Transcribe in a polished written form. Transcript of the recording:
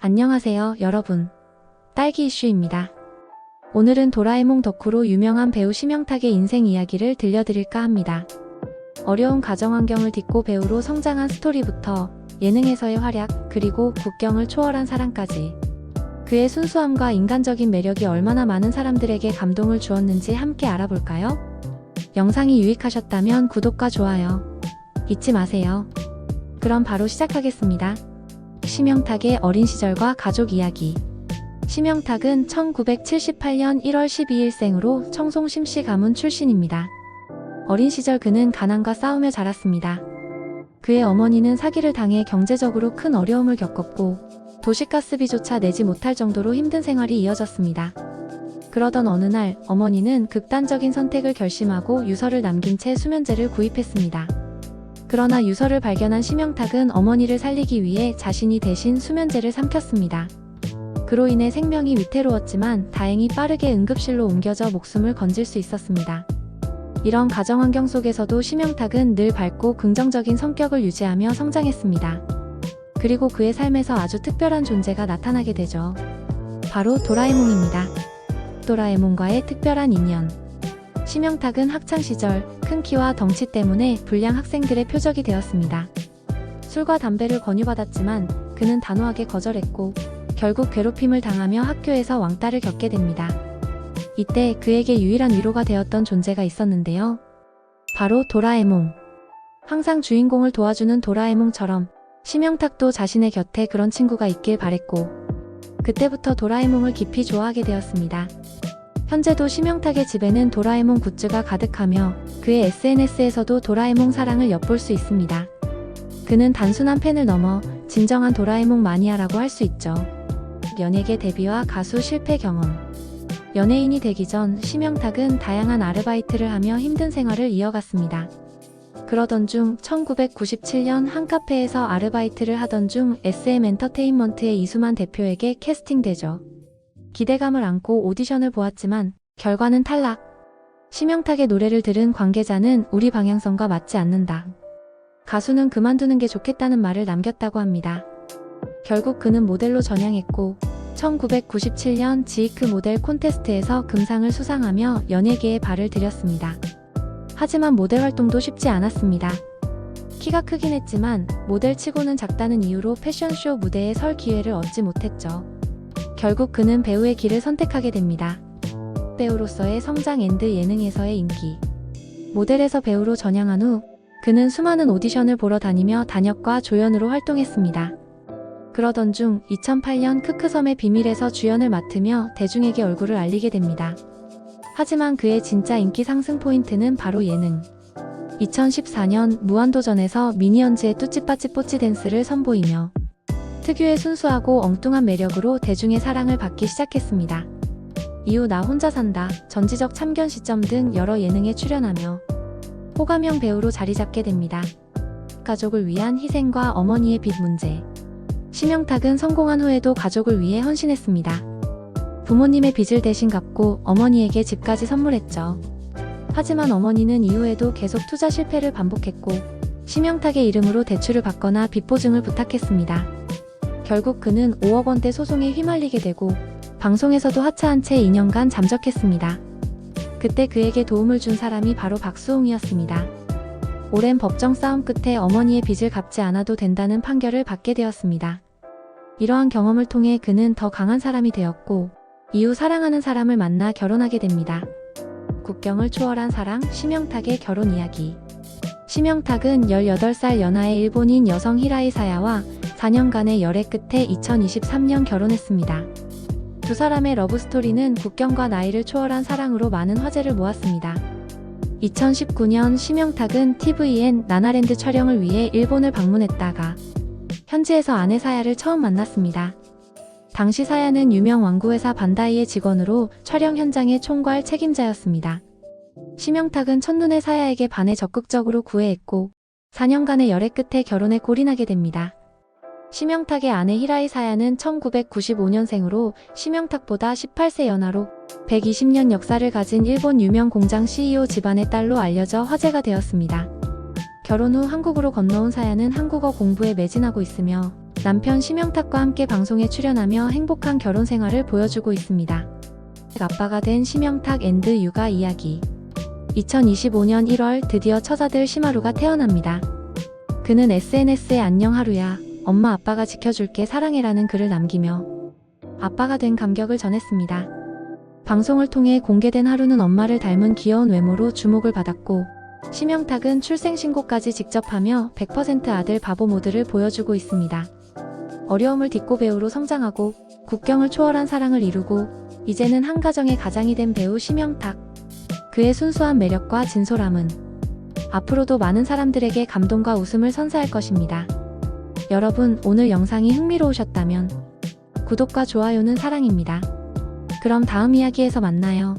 안녕하세요, 여러분. 딸기 이슈입니다. 오늘은 도라에몽 덕후로 유명한 배우 심영탁의 인생 이야기를 들려드릴까 합니다. 어려운 가정 환경을 딛고 배우로 성장한 스토리부터 예능에서의 활약, 그리고 국경을 초월한 사랑까지. 그의 순수함과 인간적인 매력이 얼마나 많은 사람들에게 감동을 주었는지 함께 알아볼까요? 영상이 유익하셨다면 구독과 좋아요 잊지 마세요. 그럼 바로 시작하겠습니다. 심영탁의 어린 시절과 가족 이야기. 심영탁은 1978년 1월 12일 생으로 청송 심씨 가문 출신입니다. 어린 시절 그는 가난과 싸우며 자랐습니다. 그의 어머니는 사기를 당해 경제적으로 큰 어려움을 겪었고 도시가스비조차 내지 못할 정도로 힘든 생활이 이어졌습니다. 그러던 어느 날 어머니는 극단적인 선택을 결심하고 유서를 남긴 채 수면제를 구입했습니다. 그러나 유서를 발견한 심영탁은 어머니를 살리기 위해 자신이 대신 수면제를 삼켰습니다. 그로 인해 생명이 위태로웠지만 다행히 빠르게 응급실로 옮겨져 목숨을 건질 수 있었습니다. 이런 가정 환경 속에서도 심영탁은 늘 밝고 긍정적인 성격을 유지하며 성장했습니다. 그리고 그의 삶에서 아주 특별한 존재가 나타나게 되죠. 바로 도라에몽입니다. 도라에몽과의 특별한 인연. 심영탁은 학창시절 큰 키와 덩치 때문에 불량 학생들의 표적이 되었습니다. 술과 담배를 권유받았지만 그는 단호하게 거절했고 결국 괴롭힘을 당하며 학교에서 왕따를 겪게 됩니다. 이때 그에게 유일한 위로가 되었던 존재가 있었는데요. 바로 도라에몽. 항상 주인공을 도와주는 도라에몽처럼 심영탁도 자신의 곁에 그런 친구가 있길 바랬고 그때부터 도라에몽을 깊이 좋아하게 되었습니다. 현재도 심영탁의 집에는 도라에몽 굿즈가 가득하며 그의 SNS에서도 도라에몽 사랑을 엿볼 수 있습니다. 그는 단순한 팬을 넘어 진정한 도라에몽 마니아라고 할 수 있죠. 연예계 데뷔와 가수 실패 경험. 연예인이 되기 전 심영탁은 다양한 아르바이트를 하며 힘든 생활을 이어갔습니다. 그러던 중 1997년 한 카페에서 아르바이트를 하던 중 SM엔터테인먼트의 이수만 대표에게 캐스팅되죠. 기대감을 안고 오디션을 보았지만 결과는 탈락. 심영탁의 노래를 들은 관계자는 우리 방향성과 맞지 않는다. 가수는 그만두는 게 좋겠다는 말을 남겼다고 합니다. 결국 그는 모델로 전향했고 1997년 지이크 모델 콘테스트에서 금상을 수상하며 연예계에 발을 들였습니다. 하지만 모델 활동도 쉽지 않았습니다. 키가 크긴 했지만 모델치고는 작다는 이유로 패션쇼 무대에 설 기회를 얻지 못했죠. 결국 그는 배우의 길을 선택하게 됩니다. 배우로서의 성장 앤드 예능에서의 인기. 모델에서 배우로 전향한 후 그는 수많은 오디션을 보러 다니며 단역과 조연으로 활동했습니다. 그러던 중 2008년 크크섬의 비밀에서 주연을 맡으며 대중에게 얼굴을 알리게 됩니다. 하지만 그의 진짜 인기 상승 포인트는 바로 예능. 2014년 무한도전에서 미니언즈의 뚜찌빠찌 뽀찌 댄스를 선보이며 특유의 순수하고 엉뚱한 매력으로 대중의 사랑을 받기 시작했습니다. 이후 나 혼자 산다, 전지적 참견 시점 등 여러 예능에 출연하며 호감형 배우로 자리 잡게 됩니다. 가족을 위한 희생과 어머니의 빚 문제. 심영탁은 성공한 후에도 가족을 위해 헌신했습니다. 부모님의 빚을 대신 갚고 어머니에게 집까지 선물했죠. 하지만 어머니는 이후에도 계속 투자 실패를 반복했고 심영탁의 이름으로 대출을 받거나 빚 보증을 부탁했습니다. 결국 그는 5억 원대 소송에 휘말리게 되고 방송에서도 하차한 채 2년간 잠적했습니다. 그때 그에게 도움을 준 사람이 바로 박수홍이었습니다. 오랜 법정 싸움 끝에 어머니의 빚을 갚지 않아도 된다는 판결을 받게 되었습니다. 이러한 경험을 통해 그는 더 강한 사람이 되었고 이후 사랑하는 사람을 만나 결혼하게 됩니다. 국경을 초월한 사랑, 심영탁의 결혼 이야기. 심영탁은 18살 연하의 일본인 여성 히라이 사야와 4년간의 열애 끝에 2023년 결혼했습니다. 두 사람의 러브스토리는 국경과 나이를 초월한 사랑으로 많은 화제를 모았습니다. 2019년 심영탁은 TVN 나나랜드 촬영을 위해 일본을 방문했다가 현지에서 아내 사야를 처음 만났습니다. 당시 사야는 유명 완구회사 반다이의 직원으로 촬영 현장의 총괄 책임자였습니다. 심영탁은 첫눈에 사야에게 반해 적극적으로 구애했고 4년간의 열애 끝에 결혼에 골인하게 됩니다. 심영탁의 아내 히라이 사야는 1995년생으로 심영탁보다 18세 연하로 120년 역사를 가진 일본 유명 공장 CEO 집안의 딸로 알려져 화제가 되었습니다. 결혼 후 한국으로 건너온 사야는 한국어 공부에 매진하고 있으며 남편 심영탁과 함께 방송에 출연하며 행복한 결혼 생활을 보여주고 있습니다. 아빠가 된 심영탁 앤드 육아 이야기. 2025년 1월 드디어 처자들 심하루가 태어납니다. 그는 SNS에 안녕 하루야, 엄마 아빠가 지켜줄게 사랑해라는 글을 남기며 아빠가 된 감격을 전했습니다. 방송을 통해 공개된 하루는 엄마를 닮은 귀여운 외모로 주목을 받았고, 심영탁은 출생신고까지 직접 하며 100% 아들 바보 모드를 보여주고 있습니다. 어려움을 딛고 배우로 성장하고 국경을 초월한 사랑을 이루고 이제는 한 가정의 가장이 된 배우 심영탁. 그의 순수한 매력과 진솔함은 앞으로도 많은 사람들에게 감동과 웃음을 선사할 것입니다. 여러분, 오늘 영상이 흥미로우셨다면 구독과 좋아요는 사랑입니다. 그럼 다음 이야기에서 만나요.